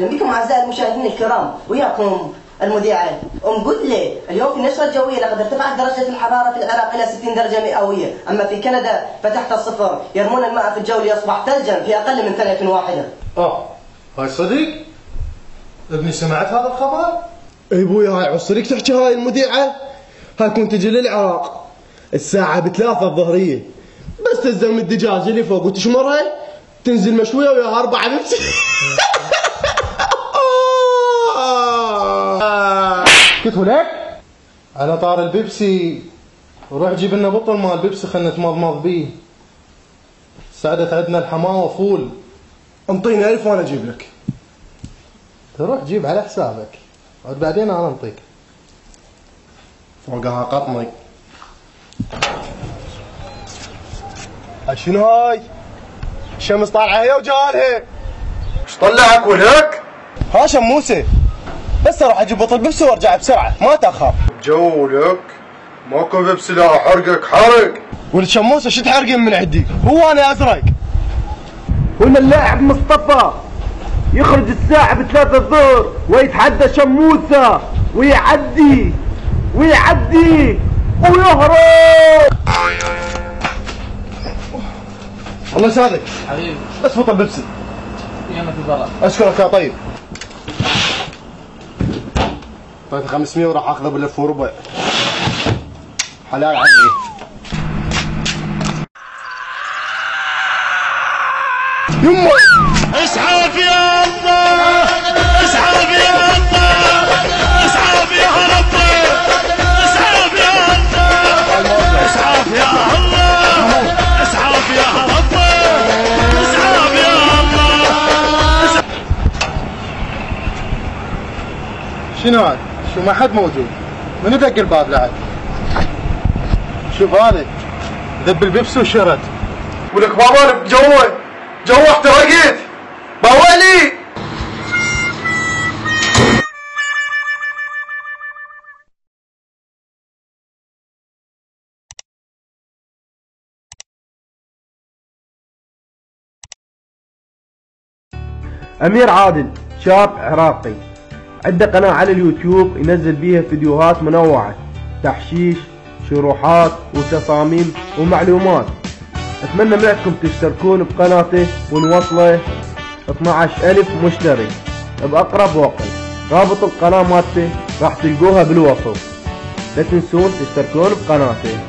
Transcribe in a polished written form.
اهلا بكم اعزائي المشاهدين الكرام، وياكم المذيعه ام جدلي. اليوم في النشره الجويه لقد ارتفعت درجه الحراره في العراق الى 60 درجه مئويه، اما في كندا فتحت الصفر، يرمون الماء في الجو ليصبح ثلجا في اقل من ثانيه واحده. هاي صدق؟ ابني سمعت هذا الخبر؟ اي ابويا هاي صدق تحكي هاي المذيعه؟ هاي كنت تجي للعراق الساعه ب3 الظهريه، بس تلزم الدجاج اللي فوق وتشمرها تنزل مشويه وياها 4 بيبسي. كتبوا لك؟ على طار البيبسي روح جيب لنا بطل مال بيبسي خلنا نتمضمض بيه. سعدت عندنا الحماوه فول. انطيني 1000 وانا اجيب لك. تروح جيب على حسابك وبعدين انا انطيك. فوقها قطمي. شنو هاي؟ الشمس طالعه هي وجالها. ايش طلعك ولك؟ ها شموسه، بس اروح اجيب بطل بيبسي وارجع بسرعه ما تاخر. جولك ماكو بيبسي لا احرقك حرق. ولد شموسه شو تحرقين من عندي؟ هو انا ازرق. هنا اللاعب مصطفى يخرج الساعة ب3 الظهر ويتحدى شموسة ويعدي ويهرب. الله يسعدك حبيبي، بس بطل بيبسي. يمك البراء. اشكرك يا طيب. طيب 500 وراح اخذه باللف وربع. حلال عني. يمه اسحب يا الله، اسحب يا الله، اسحب يا ربي، اسحب يا الله، اسحب يا الله، اسحب يا ربي، اسحب يا الله. شنو هذا؟ شو ما حد موجود؟ من دق الباب لعد؟ شوف هذا ذب البيبسي وشرد. ولك بابا جوا احترقت باولي. أمير عادل شاب عراقي عنده قناة على اليوتيوب ينزل بيها فيديوهات منوعة، تحشيش، شروحات وتصاميم ومعلومات. اتمنى منكم تشتركون بقناته ونوصله 12000 مشترك بأقرب وقت. رابط القناة مالته راح تلقوها بالوصف. لا تنسون تشتركون بقناته.